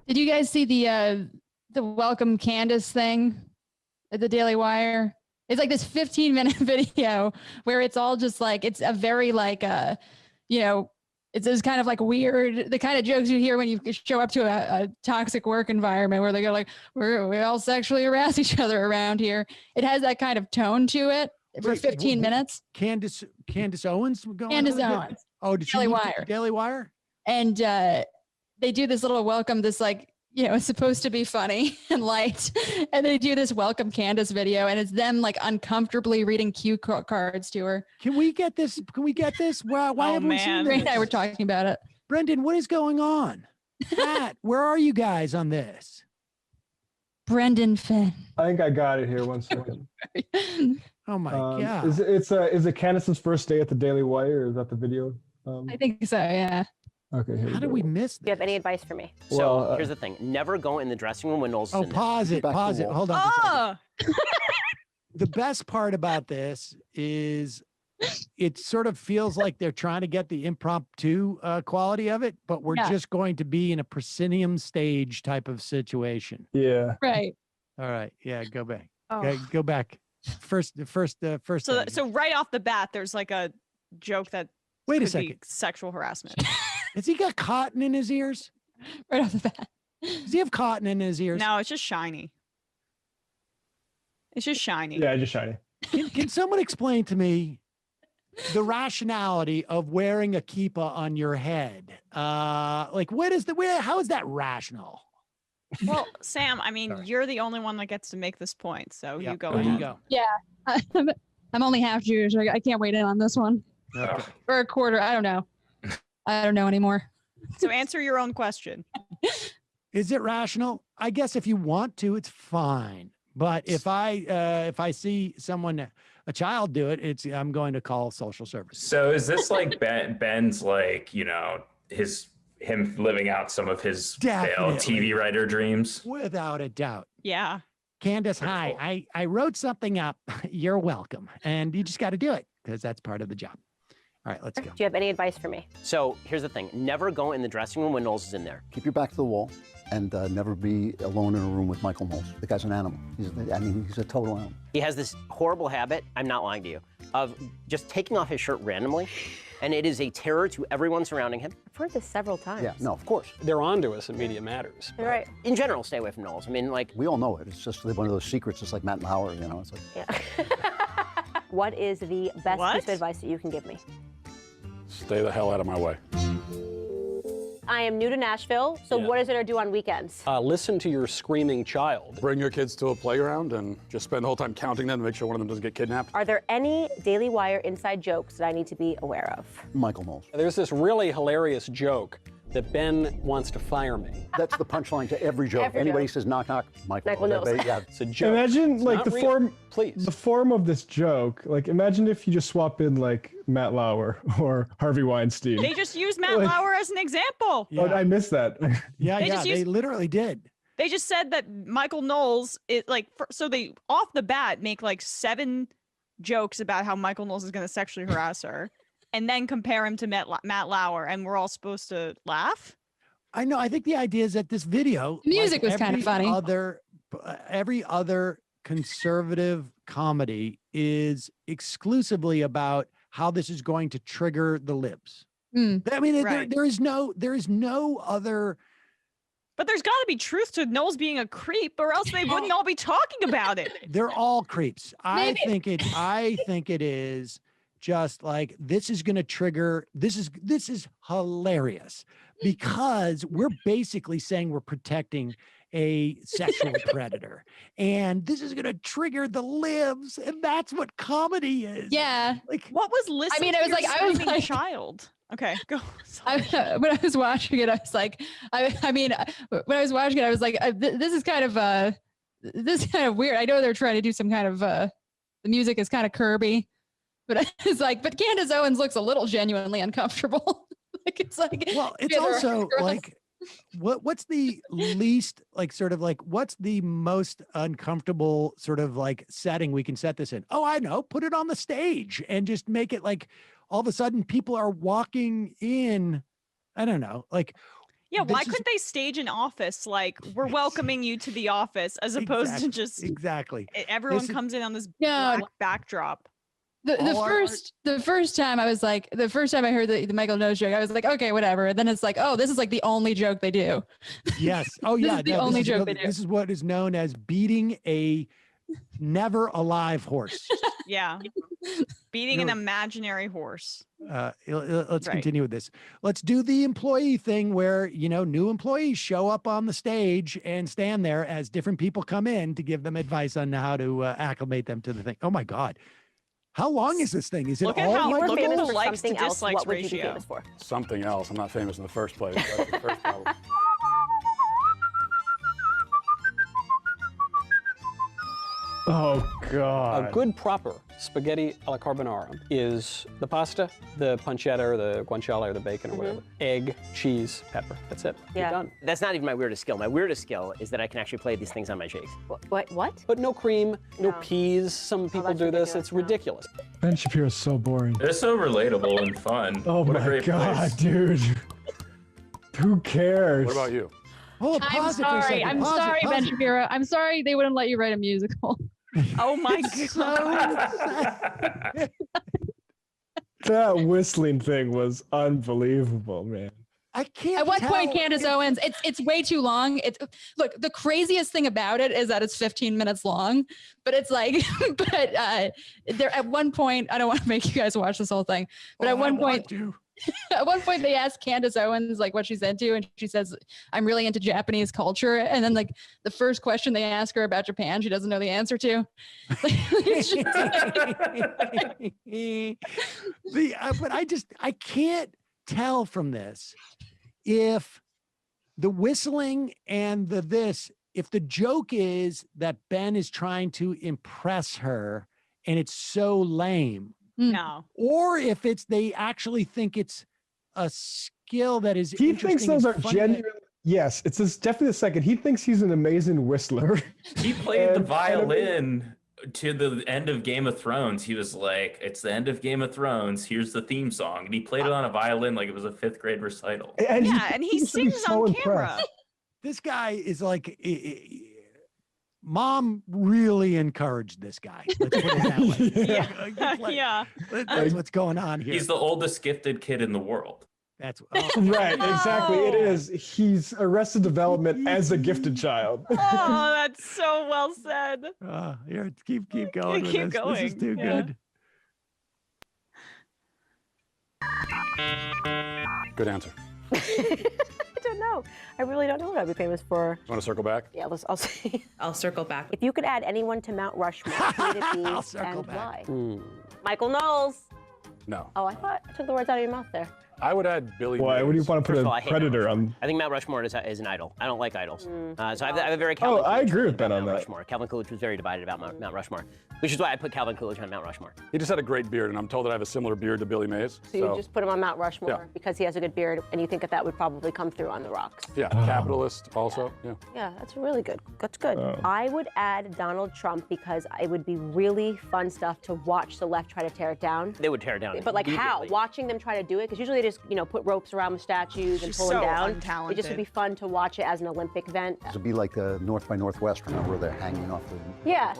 Did you guys see the welcome Candice thing at the Daily Wire? It's like this 15-minute video where it's all just like, it's a very like, it's this kind of like weird, the kind of jokes you hear when you show up to a toxic work environment where they go like, we all sexually harass each other around here. It has that kind of tone to it for 15 minutes. Candice Owens going Candice Owens. Oh, did she Daily move Wire. to Daily Wire? And they do this little welcome, this like, it's supposed to be funny and light. And they do this welcome Candice video and it's them like uncomfortably reading cue cards to her. Can we get this? Why have we seen this? Ray and I were talking about it. Brendan, what is going on? Matt, where are you guys on this? Brendan Finn. I think I got it here. 1 second. Oh my God. Is it Candice's first day at the Daily Wire? Or is that the video? I think so, yeah. Okay. How did we miss this? Do you have any advice for me? So here's the thing. Never go in the dressing room when Knowles is in there. Pause it. Hold on. Oh! The best part about this is it sort of feels like they're trying to get the impromptu quality of it, but we're just going to be in a proscenium stage type of situation. Yeah. Right. All right. Yeah. Go back. Oh. Go back. First. So right off the bat, there's like a joke that Wait a could be second. sexual harassment. Has he got cotton in his ears? Right off the bat. Does he have cotton in his ears? No, it's just shiny. It's just shiny. Yeah, just shiny. Can someone explain to me the rationality of wearing a kippah on your head? Like, how is that rational? Well, Sam, I mean, you're the only one that gets to make this point, so you go There ahead. you go. Yeah. I'm only half Jewish. I can't wait in on this one. Okay. Or a quarter. I don't know. I don't know anymore. So answer your own question. Is it rational? I guess if you want to, it's fine. But if I see someone, a child do it, I'm going to call social services. So is this like Ben's like, him living out some of his failed TV writer dreams? Without a doubt. Yeah. Candice, hi. I wrote something up. You're welcome. And you just got to do it because that's part of the job. All right, let's go. Do you have any advice for me? So here's the thing. Never go in the dressing room when Knowles is in there. Keep your back to the wall and never be alone in a room with Michael Knowles. The guy's an animal. He's a total animal. He has this horrible habit, I'm not lying to you, of just taking off his shirt randomly. And it is a terror to everyone surrounding him. I've heard this several times. Yeah, no, of course. They're on to us at Media Matters. You're right. In general, stay away from Knowles. I mean, like... We all know it. It's just one of those secrets. It's like Matt Lauer, It's like... Yeah. What is the best piece of advice that you can give me? Stay the hell out of my way. I am new to Nashville, so what is it to do on weekends? Listen to your screaming child. Bring your kids to a playground and just spend the whole time counting them to make sure one of them doesn't get kidnapped. Are there any Daily Wire inside jokes that I need to be aware of? Michael Knowles. There's this really hilarious joke that Ben wants to fire me. That's the punchline to every joke. Anybody says knock knock, Michael Knowles. Knowles. It's a joke. Imagine like It's not real. Please. The form of this joke. Like imagine if you just swap in like Matt Lauer or Harvey Weinstein. They just used Matt Lauer as an example. Yeah. Oh, I missed that. They literally did. They just said that Michael Knowles is like, so they off the bat make like 7 jokes about how Michael Knowles is going to sexually harass her. And then compare him to Matt Lauer, and we're all supposed to laugh? I know. I think the idea is that this video... The music was kind of funny. Every other conservative comedy is exclusively about how this is going to trigger the libs. I mean, there is no other... But there's got to be truth to Knowles being a creep, or else they wouldn't all be talking about it. They're all creeps. I think it is... just like this is going to trigger this is hilarious because we're basically saying we're protecting a sexual predator and this is going to trigger the libs and that's what comedy is. Yeah. Like what was listening? I was like child. Okay, go. When I was watching it, I was like, when I was watching it, I was like, this is kind of weird. I know they're trying to do some kind of the music is kind of Kirby. But it's like, but Candice Owens looks a little genuinely uncomfortable. It's also like, what's the least like sort of like, what's the most uncomfortable sort of like setting we can set this in? Oh, I know, put it on the stage and just make it like all of a sudden people are walking in. I don't know, like. Yeah, why couldn't they stage an office like we're welcoming you to the office as opposed to just everyone comes in on this black backdrop. The first time I was like, the first time I heard the Michael Knowles joke, I was like, okay, whatever. And then it's like, oh, this is like the only joke they do. Yes. Oh This yeah. is the only joke they do. This is what is known as beating a never alive horse. Yeah. Beating an imaginary horse. Let's continue with this. Let's do the employee thing where, new employees show up on the stage and stand there as different people come in to give them advice on how to acclimate them to the thing. Oh my God. How long is this thing? Is it look all at how Michael look at Knowles? the likes to dislikes What would you be ratio. famous for? Something else. I'm not famous in the first place. That's the first problem. Oh, God. A good proper spaghetti alla carbonara is the pasta, the pancetta or the guanciale or the bacon or whatever, egg, cheese, pepper. That's it. Yeah. You're done. That's not even my weirdest skill. My weirdest skill is that I can actually play these things on my shakes. What? But no cream, no peas. Some people do this. It's ridiculous. Ben Shapiro's so boring. They're so relatable and fun. Oh what a my great God, place. dude. Who cares? What about you? Oh, I'm sorry. I'm sorry, Ben Shapiro. I'm sorry they wouldn't let you write a musical. Oh my God. That whistling thing was unbelievable, man. I can't. At what point, Candice Owens? It's way too long. Look. The craziest thing about it is that it's 15 minutes long. But it's like, there at one point, I don't want to make you guys watch this whole thing. But at one point, they asked Candice Owens like what she's into, and she says, "I'm really into Japanese culture." And then like the first question they ask her about Japan, she doesn't know the answer to. But I can't tell from this if the whistling and if the joke is that Ben is trying to impress her and it's so lame. No. Or if they actually think it's a skill that is He thinks those are genuine. Yes, definitely the second. He thinks he's an amazing whistler. He played the violin to the end of Game of Thrones. He was like, it's the end of Game of Thrones. Here's the theme song. And he played it on a violin like it was a 5th grade recital. And he sings on camera. This guy is like, Mom really encouraged this guy. Let's put it that way. Yeah. That's what's going on here. He's the oldest gifted kid in the world. That's right, exactly. It is. He's Arrested Development as a gifted child. Oh, that's so well said. Here, keep going. Keep with this. going. This is too good. Good answer. I don't know. I really don't know what I'd be famous for. You want to circle back? Yeah, I'll see. I'll circle back. If you could add anyone to Mount Rushmore, who would it be I'll circle and back. why? Michael Knowles. No. Oh, I took the words out of your mouth there. I would add Billy. Why? What do you want to put First of all, a I hate predator on? I think Mount Rushmore is an idol. I don't like idols. So I have a very Calvin I Coolidge agree with about Ben on Mount that. Rushmore. Calvin Coolidge was very divided about Mount Rushmore, which is why I put Calvin Coolidge on Mount Rushmore. He just had a great beard, and I'm told that I have a similar beard to Billy Mays. So you just put him on Mount Rushmore Yeah. because he has a good beard, and you think that would probably come through on the rocks. Yeah, capitalist also. Yeah. Yeah, that's really good. That's good. I would add Donald Trump because it would be really fun stuff to watch the left try to tear it down. They would tear it down. But like how? immediately. Watching them try to do it, because usually they just put ropes around the statues and She's pull them so down. untalented. It just would be fun to watch it as an Olympic event. It would be like North by Northwest, remember, where they're hanging off the... Yeah,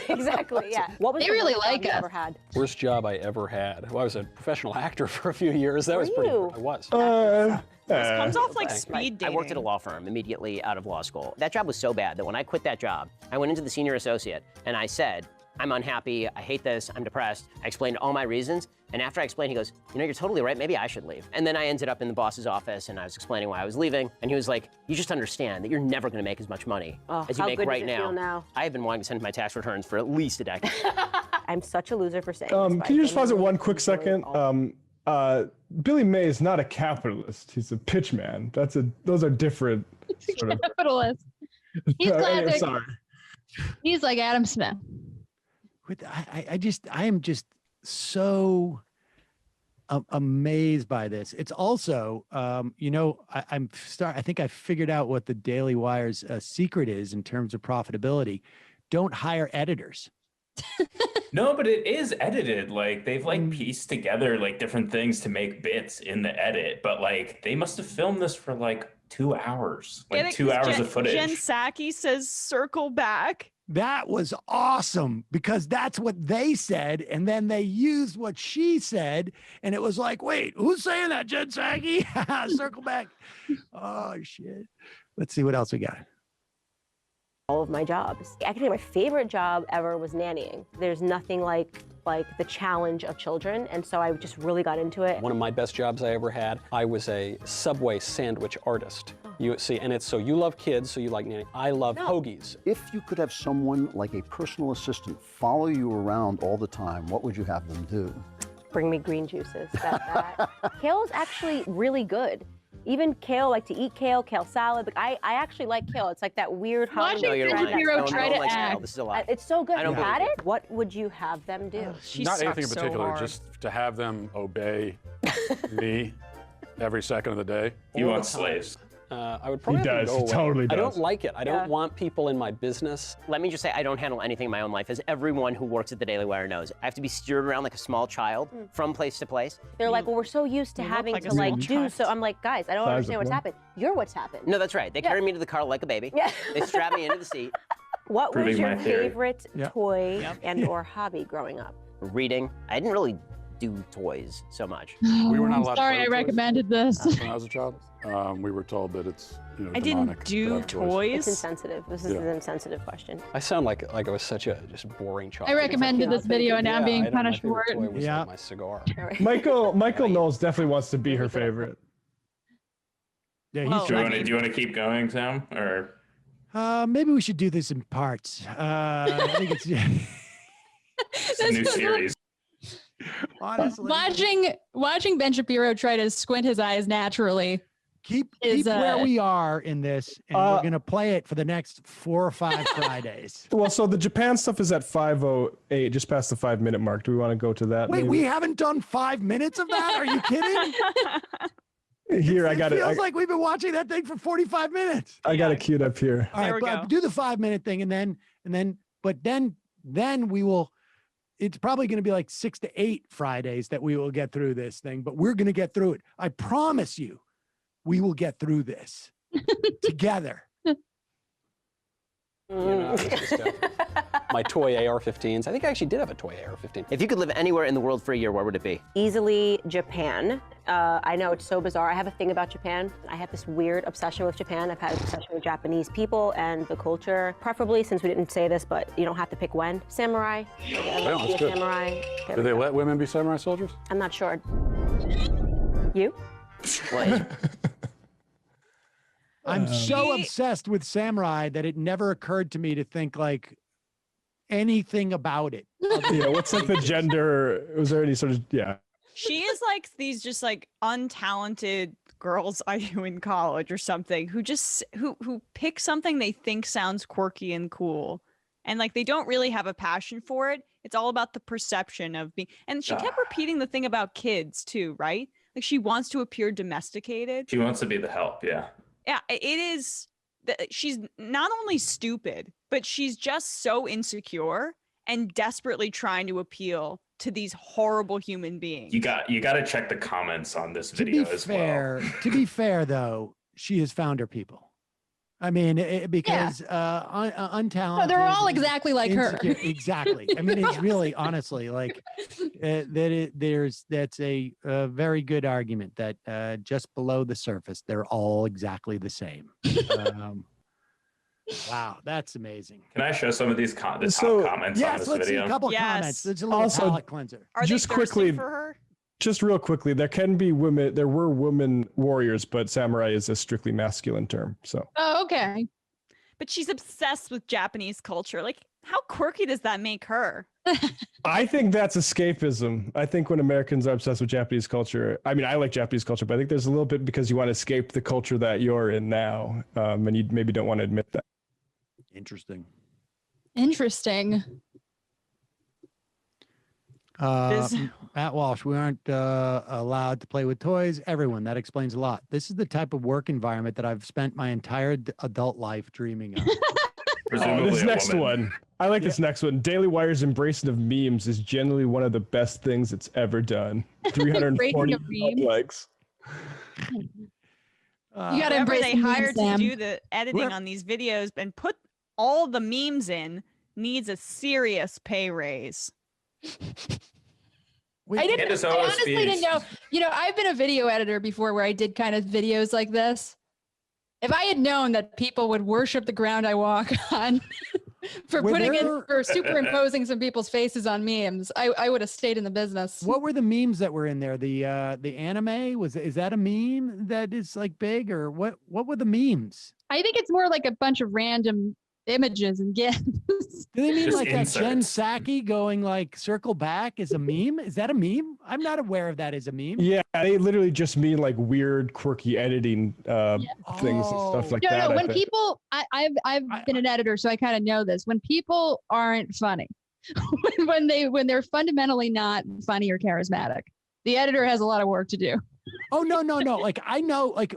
exactly. Yeah. What was They the really worst job like you us. ever had? Worst job I ever had. Well, I was a professional actor for a few years. That was pretty. you? I was. This comes off like Right. speed dating. I worked at a law firm immediately out of law school. That job was so bad that when I quit that job, I went into the senior associate and I said, I'm unhappy, I hate this, I'm depressed. I explained all my reasons, and after I explained, he goes, you're totally right, maybe I should leave. And then I ended up in the boss's office and I was explaining why I was leaving, and he was like, you just understand that you're never gonna make as much money as you how make good right does it feel now? I have been wanting to send my tax returns for at least a decade. I'm such a loser for saying this. but Can you I just pause it genuinely one quick enjoy second? all- Billy May is not a capitalist. He's a pitchman. Those are different. Sort of. Capitalist. He's Anyway, classic. sorry. He's like Adam Smith. I am just so amazed by this. It's also, I think I figured out what the Daily Wire's secret is in terms of profitability. Don't hire editors. No, but it is edited. Like they've pieced together different things to make bits in the edit, but they must have filmed this for 2 hours. Get Like it? 2 hours Jen, of footage. Jen Psaki says circle back. That was awesome because that's what they said. And then they used what she said. And it was like, wait, who's saying that, Jen Psaki? Circle back. Oh, shit. Let's see what else we got. All of my jobs. I can say my favorite job ever was nannying. There's nothing like the challenge of children, and so I just really got into it. One of my best jobs I ever had, I was a Subway sandwich artist. You see, and it's so you love kids, so you like nanny. I love hoagies. If you could have someone like a personal assistant follow you around all the time, what would you have them do? Bring me green juices. Kale is actually really good. Even kale, like to eat kale salad. But I actually like kale. It's like that weird Watching Shapiro try to act. This is a lie. It's so good. I don't You had believe it? What would you have them do? Not anything in particular, just to have them obey me every second of the day. You want slaves? I would probably He have does. to go He away. totally I does. don't like it. I don't want people in my business. Let me just say, I don't handle anything in my own life, as everyone who works at the Daily Wire knows. I have to be steered around like a small child from place to place. They're like, well, we're so used to You look having like a to like small do child. so. I'm like, guys, I don't understand what's Sizable. happened. You're what's happened. No, that's right. They carry me to the car like a baby. Yeah. They strap me into the seat. What was Proving your my theory. favorite Yep. toy and or hobby growing up? Reading. I didn't really do toys so much. We were not I'm allowed to sorry, play I with toys. recommended this. When I was a child, we were told that it's I demonic didn't to do have It's toys. insensitive. This is an insensitive question. I sound like I was such a just boring child. I recommended this video and now I'm being I don't- my punished for favorite it. toy was, Yeah. like, my cigar. Michael Knowles definitely wants to be her favorite. Yeah, Well, he's Do you trying. want to keep going, Sam? Or Maybe we should do this in parts. I think it's it's a new series? honestly Watching Ben Shapiro try to squint his eyes naturally. keep is, where uh, we are in this, and we're gonna play it for the next 4 or 5 Fridays. Well, so the Japan stuff is at 5:08, just past the 5-minute mark. Do we want to go to that? Wait, maybe? we haven't done 5 minutes of that? Are you kidding? Here, I got it. it. Feels like we've been watching that thing for 45 minutes. I got it queued up here. All There right, we but go. do the 5-minute thing, and then we will. It's probably going to be like 6 to 8 Fridays that we will get through this thing, but we're going to get through it. I promise you, we will get through this together. You know, it's just, my toy AR-15s. I think I actually did have a toy AR-15. If you could live anywhere in the world for a year, where would it be? Easily Japan. I know it's so bizarre. I have a thing about Japan. I have this weird obsession with Japan. I've had an obsession with Japanese people and the culture. Preferably, since we didn't say this, but you don't have to pick when. Samurai. I'd love to be a that's good. samurai. There Do we they go. let women be samurai soldiers? I'm not sure. You? Well, I'm so He- obsessed with samurai that it never occurred to me to think like anything about it. Yeah, what's like the gender? Was there any sort of She is like these just like untalented girls I knew in college or something who just who pick something they think sounds quirky and cool. And like they don't really have a passion for it. It's all about the perception of being, and she kept repeating the thing about kids too, right? Like she wants to appear domesticated. She wants to be the help, yeah. Yeah, it is. She's not only stupid, but she's just so insecure and desperately trying to appeal to these horrible human beings. You got to check the comments on this To video be as fair, to be fair though, she has found her people. I mean, because untalented. No, they're all exactly like her. insecure- Exactly. I mean, it's really honestly like that's a very good argument that just below the surface, they're all exactly the same. Wow, that's amazing. Can I show some of these the top So- comments on Yes, this let's see video? a couple Yes. comments. It's a little Also, palate cleanser. Are just they thirsty quickly- for her? just real quickly, there can be women. There were women warriors, but samurai is a strictly masculine term. So Oh, okay. But she's obsessed with Japanese culture. Like, how quirky does that make her? I think that's escapism. I think when Americans are obsessed with Japanese culture, I mean, I like Japanese culture, but I think there's a little bit because you want to escape the culture that you're in now, and you maybe don't want to admit that. Interesting. Interesting. This- Matt Walsh, we aren't allowed to play with toys. Everyone, that explains a lot. This is the type of work environment that I've spent my entire adult life dreaming of. Presumably This a next woman. one. I like this next one. Daily Wire's embracing of memes is generally one of the best things it's ever done. 340 Embracing of memes. likes. You gotta Whoever embrace they the memes, hired to Sam. do the editing on these videos and put all the memes in needs a serious pay raise. I Candice I Owens honestly didn't know. You know, I've been a video editor before where I did kind of videos like this. If I had known that people would worship the ground I walk on for superimposing some people's faces on memes, I would have stayed in the business. What were the memes that were in there? The anime is that a meme that is like big, or what were the memes? I think it's more like a bunch of random images and gifs. Do they mean Just like that Jen inserts. Psaki going like circle back is a meme? Is that a meme? I'm not aware of that as a meme. Yeah, they literally just mean like weird, quirky editing things and stuff like that. No, I when think. people, I've been an editor, so I kind of know this. When people aren't funny, when they're fundamentally not funny or charismatic, the editor has a lot of work to do. Oh no. Like I know, like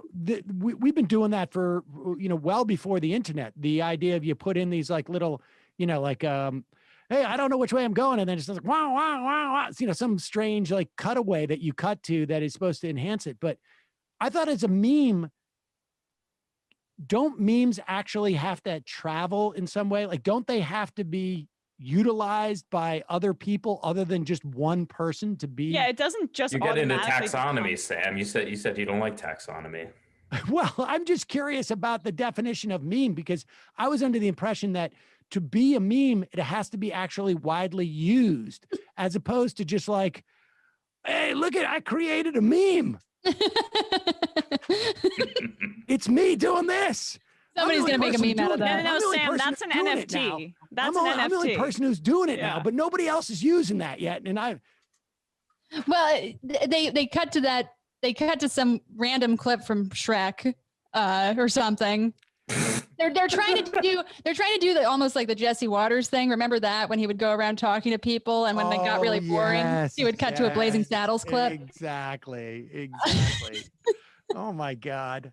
we've been doing that for well before the internet. The idea of you put in these like little, like hey, I don't know which way I'm going, and then it's just like wow, wow, wow, wow. It's, some strange like cutaway that you cut to that is supposed to enhance it. But I thought as a meme, don't memes actually have to travel in some way? Like, don't they have to be utilized by other people other than just one person to be? Yeah, it doesn't just You get into automatically taxonomy, Sam. You said you don't like taxonomy. Well, I'm just curious about the definition of meme, because I was under the impression that to be a meme, it has to be actually widely used, as opposed to just like, hey, look I created a meme. It's me doing this. Somebody's going to make a meme out of that. No, Sam, that's an NFT. That's an NFT. I'm the only person who's doing it now, but nobody else is using that yet. And Well, they cut to that. They cut to some random clip from Shrek or something. They're trying to do almost like the Jesse Waters thing. Remember that, when he would go around talking to people, and when they got really boring, he would cut to a Blazing Saddles clip. Exactly. Oh my God.